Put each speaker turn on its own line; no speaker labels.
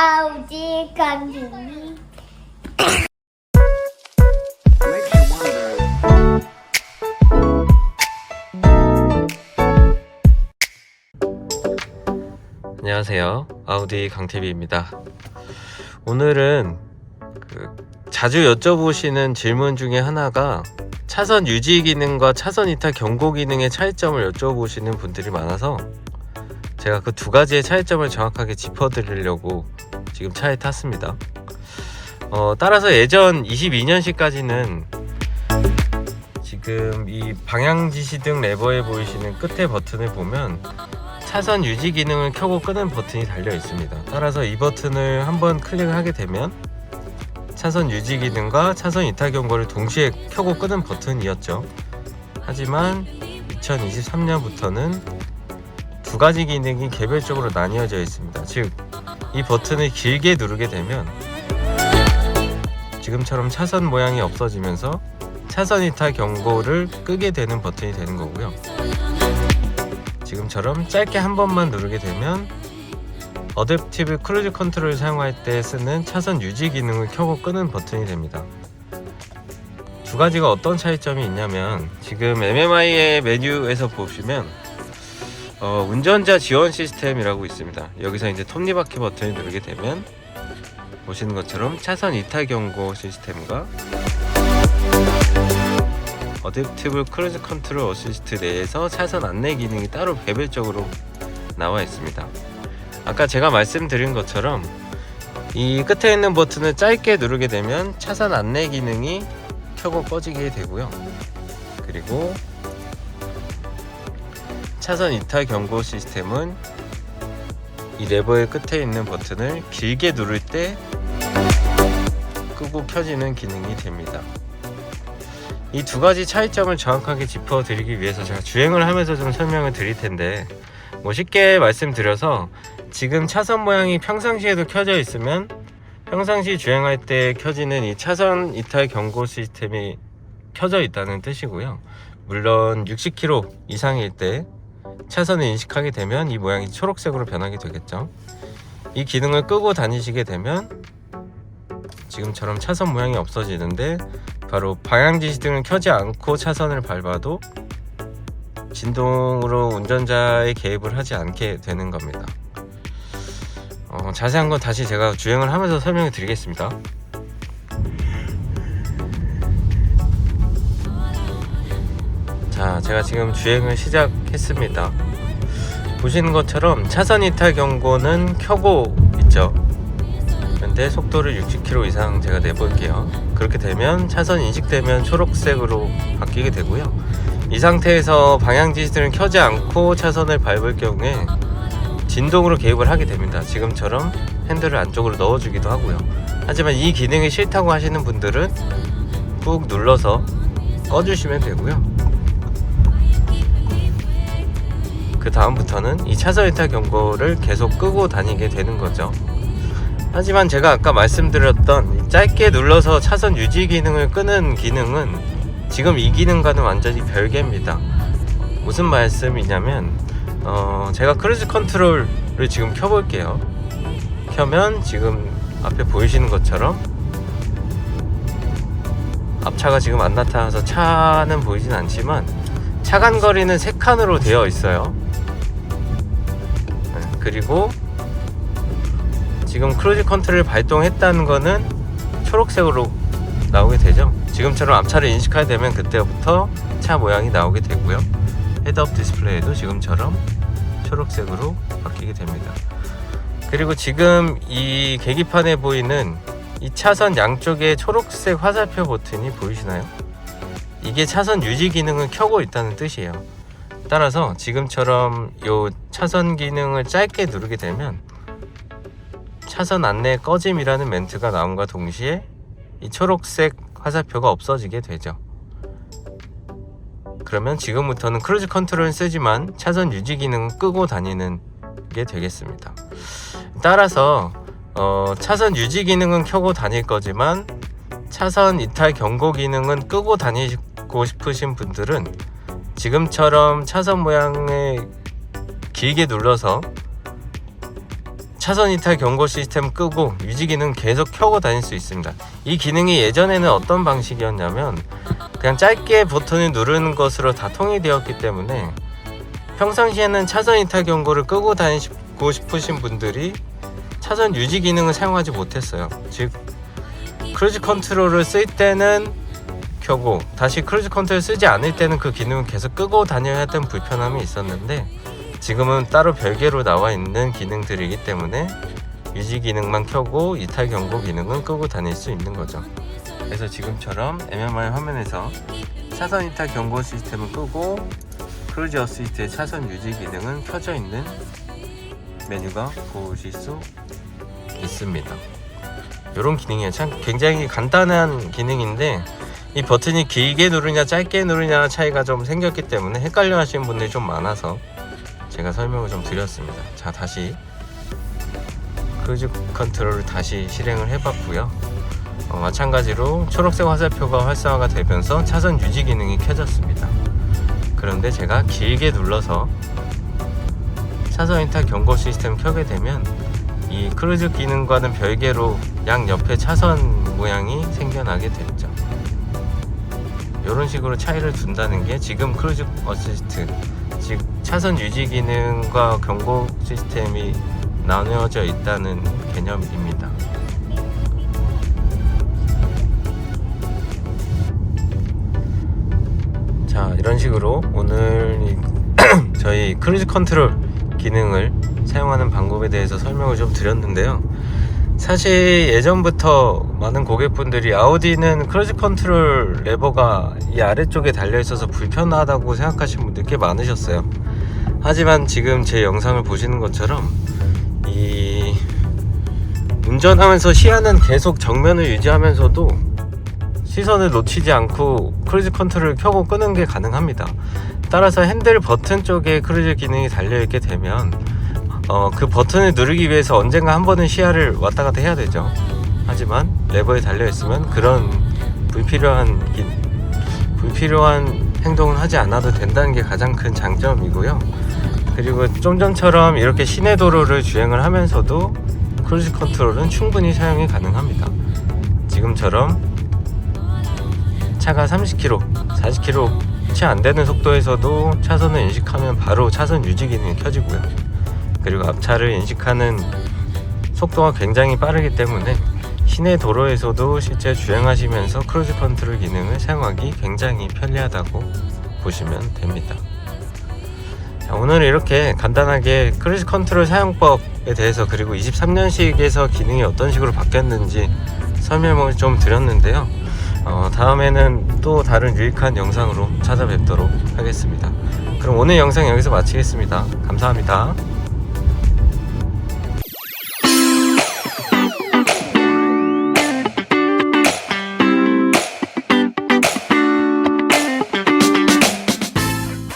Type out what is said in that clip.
아우지 강진이.
안녕하세요, 아우디 강TV입니다. 오늘은 자주 여쭤보시는 질문 중에 하나가 차선 유지 기능과 차선 이탈 경고 기능의 차이점을 여쭤보시는 분들이 많아서 제가 그 두 가지의 차이점을 정확하게 짚어드리려고 지금 차에 탔습니다. 따라서 예전 22년식까지는 지금 이 방향 지시등 레버에 보이시는 끝에 버튼을 보면 차선 유지 기능을 켜고 끄는 버튼이 달려 있습니다. 따라서 이 버튼을 한번 클릭을 하게 되면 차선 유지 기능과 차선 이탈 경고를 동시에 켜고 끄는 버튼이었죠. 하지만 2023년부터는 두 가지 기능이 개별적으로 나뉘어져 있습니다. 즉, 이 버튼을 길게 누르게 되면 지금처럼 차선 모양이 없어지면서 차선 이탈 경고를 끄게 되는 버튼이 되는 거고요. 지금처럼 짧게 한 번만 누르게 되면 어댑티브 크루즈 컨트롤을 사용할 때 쓰는 차선 유지 기능을 켜고 끄는 버튼이 됩니다. 두 가지가 어떤 차이점이 있냐면, 지금 MMI의 메뉴에서 보시면 운전자 지원 시스템이라고 있습니다. 여기서 이제 톱니바퀴 버튼을 누르게 되면 보시는 것처럼 차선 이탈 경고 시스템과 어댑티브 크루즈 컨트롤 어시스트 내에서 차선 안내 기능이 따로 개별적으로 나와 있습니다. 아까 제가 말씀드린 것처럼 이 끝에 있는 버튼을 짧게 누르게 되면 차선 안내 기능이 켜고 꺼지게 되고요. 그리고 차선 이탈 경고 시스템은 이 레버의 끝에 있는 버튼을 길게 누를 때 끄고 켜지는 기능이 됩니다. 이 두 가지 차이점을 정확하게 짚어드리기 위해서 제가 주행을 하면서 좀 설명을 드릴 텐데, 쉽게 말씀드려서 지금 차선 모양이 평상시에도 켜져 있으면 평상시 주행할 때 켜지는 이 차선 이탈 경고 시스템이 켜져 있다는 뜻이고요. 물론 60km 이상일 때 차선을 인식하게 되면 이 모양이 초록색으로 변하게 되겠죠. 이 기능을 끄고 다니시게 되면 지금처럼 차선 모양이 없어지는데, 바로 방향지시등을 켜지 않고 차선을 밟아도 진동으로 운전자의 개입을 하지 않게 되는 겁니다. 자세한 건 다시 제가 주행을 하면서 설명을 드리겠습니다. 자, 제가 지금 주행을 시작했습니다. 보시는 것처럼 차선 이탈 경고는 켜고 있죠. 근데 속도를 60km 이상 제가 내볼게요. 그렇게 되면 차선 인식되면 초록색으로 바뀌게 되고요. 이 상태에서 방향 지시등을 켜지 않고 차선을 밟을 경우에 진동으로 개입을 하게 됩니다. 지금처럼 핸들을 안쪽으로 넣어주기도 하고요. 하지만 이 기능이 싫다고 하시는 분들은 꾹 눌러서 꺼주시면 되고요. 그 다음부터는 이 차선 이탈 경고를 계속 끄고 다니게 되는 거죠. 하지만 제가 아까 말씀드렸던 짧게 눌러서 차선 유지 기능을 끄는 기능은 지금 이 기능과는 완전히 별개입니다. 무슨 말씀이냐면, 제가 크루즈 컨트롤을 지금 켜볼게요. 켜면 지금 앞에 보이시는 것처럼 앞차가 지금 안 나타나서 차는 보이진 않지만 차간 거리는 3칸으로 되어 있어요. 그리고 지금 크루즈 컨트롤을 발동했다는 거는 초록색으로 나오게 되죠. 지금처럼 앞차를 인식하게 되면 그때부터 차 모양이 나오게 되고요. 헤드업 디스플레이도 지금처럼 초록색으로 바뀌게 됩니다. 그리고 지금 이 계기판에 보이는 이 차선 양쪽에 초록색 화살표 버튼이 보이시나요? 이게 차선 유지 기능을 켜고 있다는 뜻이에요. 따라서 지금처럼 이 차선 기능을 짧게 누르게 되면 차선 안내 꺼짐이라는 멘트가 나옴과 동시에 이 초록색 화살표가 없어지게 되죠. 그러면 지금부터는 크루즈 컨트롤은 쓰지만 차선 유지 기능은 끄고 다니는 게 되겠습니다. 따라서 차선 유지 기능은 켜고 다닐 거지만 차선 이탈 경고 기능은 끄고 다니고 싶으신 분들은 지금처럼 차선 모양을 길게 눌러서 차선 이탈 경고 시스템 끄고 유지 기능 계속 켜고 다닐 수 있습니다. 이 기능이 예전에는 어떤 방식이었냐면 그냥 짧게 버튼을 누르는 것으로 다 통일되었기 때문에 평상시에는 차선 이탈 경고를 끄고 다니고 싶으신 분들이 차선 유지 기능을 사용하지 못했어요. 즉 크루즈 컨트롤을 쓸 때는 켜고 다시 크루즈 컨트롤을 쓰지 않을 때는 그 기능을 계속 끄고 다녀야 했던 불편함이 있었는데, 지금은 따로 별개로 나와 있는 기능들이기 때문에 유지 기능만 켜고 이탈 경고 기능은 끄고 다닐 수 있는 거죠. 그래서 지금처럼 MMI 화면에서 차선 이탈 경고 시스템을 끄고 크루즈 어시스트의 차선 유지 기능은 켜져 있는 메뉴가 보실 수 있습니다. 이런 기능이에요. 참 굉장히 간단한 기능인데 이 버튼이 길게 누르냐 짧게 누르냐 차이가 좀 생겼기 때문에 헷갈려 하시는 분들이 좀 많아서 제가 설명을 좀 드렸습니다. 자, 다시 크루즈 컨트롤을 다시 실행을 해봤고요. 마찬가지로 초록색 화살표가 활성화가 되면서 차선 유지 기능이 켜졌습니다. 그런데 제가 길게 눌러서 차선 이탈 경고 시스템을 켜게 되면 이 크루즈 기능과는 별개로 양 옆에 차선 모양이 생겨나게 됐죠. 이런 식으로 차이를 둔다는 게 지금 크루즈 어시스트, 즉 차선 유지 기능과 경고 시스템이 나뉘어져 있다는 개념입니다. 자, 이런 식으로 오늘 저희 크루즈 컨트롤 기능을 사용하는 방법에 대해서 설명을 좀 드렸는데요. 사실 예전부터 많은 고객분들이 아우디는 크루즈 컨트롤 레버가 이 아래쪽에 달려 있어서 불편하다고 생각하시는 분들 꽤 많으셨어요. 하지만 지금 제 영상을 보시는 것처럼 이 운전하면서 시야는 계속 정면을 유지하면서도 시선을 놓치지 않고 크루즈 컨트롤을 켜고 끄는 게 가능합니다. 따라서 핸들 버튼 쪽에 크루즈 기능이 달려있게 되면 그 버튼을 누르기 위해서 언젠가 한 번은 시야를 왔다 갔다 해야 되죠. 하지만 레버에 달려있으면 그런 불필요한 행동은 하지 않아도 된다는 게 가장 큰 장점이고요. 그리고 좀 전처럼 이렇게 시내 도로를 주행을 하면서도 크루즈 컨트롤은 충분히 사용이 가능합니다. 지금처럼 차가 30km, 40km 채 안 되는 속도에서도 차선을 인식하면 바로 차선 유지 기능이 켜지고요. 그리고 앞차를 인식하는 속도가 굉장히 빠르기 때문에 시내 도로에서도 실제 주행하시면서 크루즈 컨트롤 기능을 사용하기 굉장히 편리하다고 보시면 됩니다. 자, 오늘 이렇게 간단하게 크루즈 컨트롤 사용법에 대해서 그리고 23년식에서 기능이 어떤 식으로 바뀌었는지 설명을 좀 드렸는데요. 다음에는 또 다른 유익한 영상으로 찾아뵙도록 하겠습니다. 그럼 오늘 영상 여기서 마치겠습니다. 감사합니다.